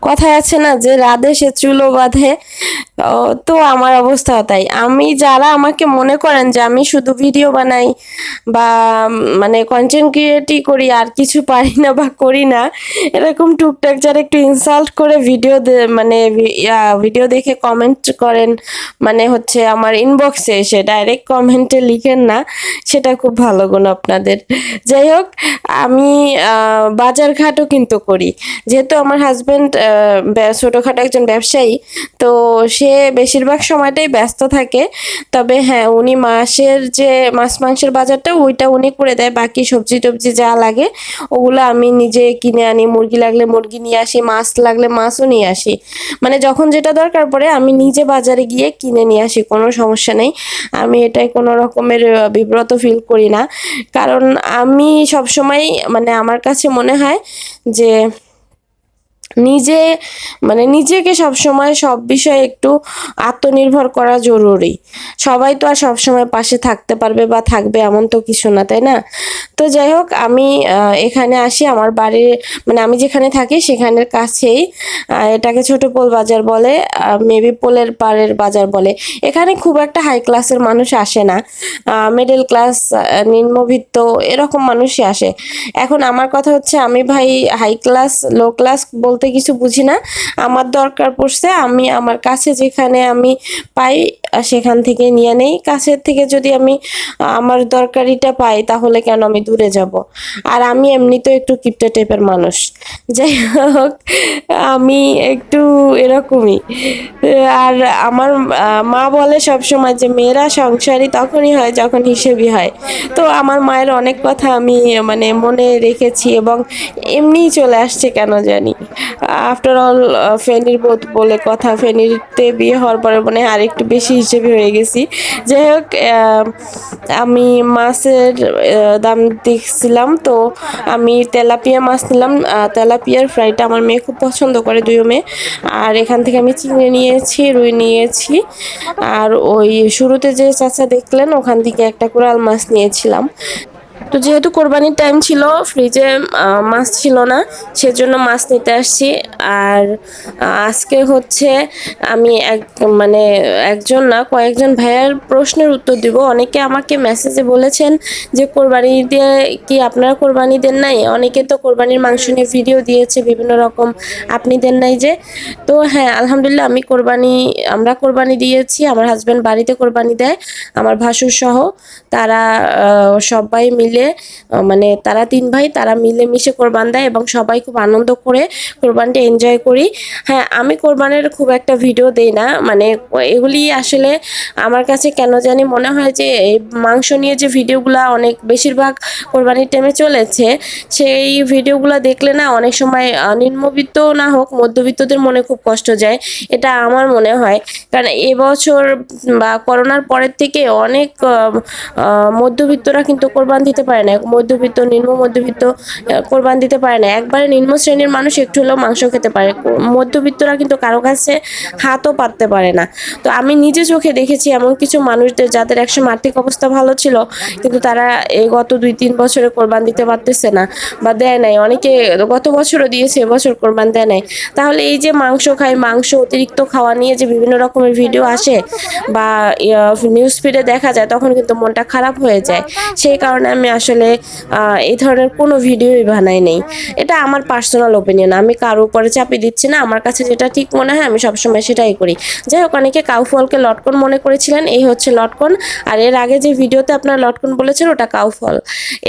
কথায় আছে না যে রাধে সে চুলো বাঁধে। তো আমার অবস্থাও তাই। আমি যারা আমাকে মনে করেন যে আমি শুধু ভিডিও বানাই বা মানে কন্টেন্ট ক্রিয়েটই করি আর কিছু পারি না বা করি না, এরকম টুকটাক যারা একটু ইনসাল্ট করে মানে ভিডিও দেখে কমেন্ট করেন, মানে হচ্ছে আমার ইনবক্সে এসে ডাইরেক্ট কমেন্টে লিখেন না, সেটা খুব ভালো গুণ আপনাদের। যাই হোক, আমি বাজারঘাটও কিন্তু করি, যেহেতু আমার হাজবেন্ড ছোটোখাটো একজন ব্যবসায়ী, তো সে বেশিরভাগ সময়টাই ব্যস্ত থাকে। তবে হ্যাঁ, উনি মাসের যে মাছ মাংসের বাজারটা ওইটা উনি করে দেয়, বাকি সবজি টবজি যা লাগে ওগুলো আমি নিজে কিনে আনি। মুরগি লাগলে মুরগি নিয়ে আসি, মাছ লাগলে মাছও নিয়ে আসি, মানে যখন যেটা দরকার পড়ে আমি নিজে বাজারে গিয়ে কিনে নিয়ে আসি, কোনো সমস্যা নেই। আমি এটাই কোনো রকমের বিব্রত ফিল করি না, কারণ আমি সবসময় মানে আমার কাছে মনে হয় যে নিজে মানে নিজেকে সবসময় সব বিষয়ে একটু আত্মনির্ভর করা জরুরি। সবাই তো আর সবসময় পাশে থাকতে পারবে বা থাকবে এমন তো কিছু না, তাই না? তো যাই হোক, আমি এখানে আসি আমার বাড়ির, মানে আমি যেখানে থাকি সেখানের কাছেই, এটাকে ছোট পোল বাজার বলে, মেবি পোলের পাড়ের বাজার বলে। এখানে খুব একটা হাই ক্লাসের মানুষ আসে না, মিডল ক্লাস, নিম্নবিত্ত এরকম মানুষই আসে। এখন আমার কথা হচ্ছে, আমি ভাই হাই ক্লাস লো ক্লাস বলতে কিছু বুঝি না। আমার দরকার পড়ছে, আমি আমার কাছে যেখানে আমি পাই সেখান থেকে নিয়ে নেই। কাছের থেকে যদি আমি আমার দরকারিটা পাই তাহলে কেন আমি দূরে যাব? আর আমি এমনিতেও একটু কিপটে টাইপের মানুষ। যাই হোক, আমি একটু এরকমই। আর আমার মা বলে সব সময় যে মেয়েরা সংসারী তখনই হয় যখন হিসেবি হয়। তো আমার মায়ের অনেক কথা আমি মানে মনে রেখেছি এবং এমনিই চলে আসছে কেন জানি। আফটার অল ফেনীর বোধ বলে কথা, ফেনীতে বিয়ে হওয়ার পরে মনে হয় আরেকটু বেশি হিসেবে হয়ে গেছি। যাই হোক, আমি মাছের দাম দেখছিলাম, তো আমি তেলাপিয়া মাছ নিলাম। তেলাপিয়ার ফ্রাইটা আমার মেয়ে খুব পছন্দ করে, দুইও মেয়ে। আর এখান থেকে আমি চিংড়ি নিয়েছি, রুই নিয়েছি, আর ওই শুরুতে যে চাচা দেখলেন ওখান থেকে একটা কোরাল মাছ নিয়েছিলাম। তো যেহেতু কোরবানির টাইম ছিল, ফ্রিজে মাছ ছিল না, সেজন্য মাছ নিতে আসছি। আর আজকে হচ্ছে আমি মানে একজন না কয়েকজন ভাইয়ার প্রশ্নের উত্তর দিব। অনেকে আমাকে মেসেজে বলেছেন যে কোরবানি দিয়ে কি আপনারা কোরবানি দেন নাই? অনেকে তো কোরবানির মাংস নিয়ে ভিডিও দিয়েছে বিভিন্ন রকম, আপনি দেন নাই যে? তো হ্যাঁ, আলহামদুলিল্লাহ আমরা কোরবানি দিয়েছি। আমার হাজব্যান্ড বাড়িতে কোরবানি দেয়, আমার ভাসুর সহ। তারা সবাই মিলে, মানে তারা 3 ভাই, তারা মিলে মিশে কোরবান দেয় এবং সবাই খুব আনন্দ করে কোরবানটা এনজয় করি। হ্যাঁ, আমি কোরবানের খুব একটা ভিডিও দেই না, মানে এগুলি আসলে আমার কাছে কেন জানি মনে হয় যে এই মাংস নিয়ে যে ভিডিওগুলা অনেক বেশিরভাগ কোরবানির টাইমে চলেছে, সেই ভিডিওগুলো দেখলে না অনেক সময় নিম্নবিত্ত না হোক মধ্যবিত্তদের মনে খুব কষ্ট যায়, এটা আমার মনে হয়। কারণ এবছর বা করোনার পরের থেকে অনেক মধ্যবিত্তরা কিন্তু কোরবান দিতে পারে না, মধ্যবিত্ত নিম্ন মধ্যবিত্ত কোরবান দিতে পারে না। একবারে নিম্ন শ্রেণীর মানুষ একটু হলেও মাংস খেতে পারে, মধ্যবিত্তরা কিন্তু কারো কাছে হাতও পাততে পারে না। তো আমি নিজে চোখে দেখেছি এমন কিছু মানুষদের যাদের একসময় আর্থিক অবস্থা ভালো ছিল, কিন্তু তারা এই গত 2-3 বছরে কোরবান দিতে পারতেছে না বা দেয় নাই। অনেকে গত বছরও দিয়েছে, এবছর কোরবান দেয় নাই। তাহলে এই যে মাংস খাই, মাংস অতিরিক্ত খাওয়া নিয়ে যে বিভিন্ন রকমের ভিডিও আসে বা নিউজ ফিডে দেখা যায়, তখন কিন্তু মনটা খারাপ হয়ে যায়। সেই কারণে আমি আসলে এই ধরনের কোনো ভিডিওই বানাই নেই। এটা আমার পার্সোনাল ওপিনিয়ন, আমি কারো উপরে চাপিয়ে দিচ্ছি না। আমার কাছে যেটা ঠিক মনে হয় আমি সবসময় সেটাই করি। যাই হোক, অনেকে কাউ ফলকে লটকন মনে করেছিলেন, এই হচ্ছে লটকন। আর এর আগে যে ভিডিওতে আপনারা লটকন বলেছেন ওটা কাউ ফল।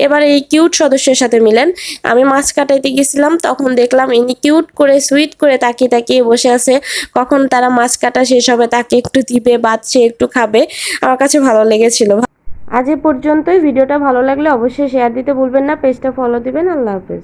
এবার এই কিউট সদস্যের সাথে মিলেন। আমি মাছ কাটাইতে গেছিলাম, তখন দেখলাম ইনি কিউট করে সুইট করে তাকিয়ে তাকিয়ে বসে আছে, কখন তারা মাছ কাটা শেষ হবে তাকে একটু দিবে, বাচ্চা একটু খাবে। আমার কাছে ভালো লেগেছিল। আজ এ পর্যন্তই। ভিডিওটা ভালো লাগলে অবশ্যই শেয়ার দিতে ভুলবেন না, পেজটা ফলো দিবেন। আল্লাহ হাফেজ।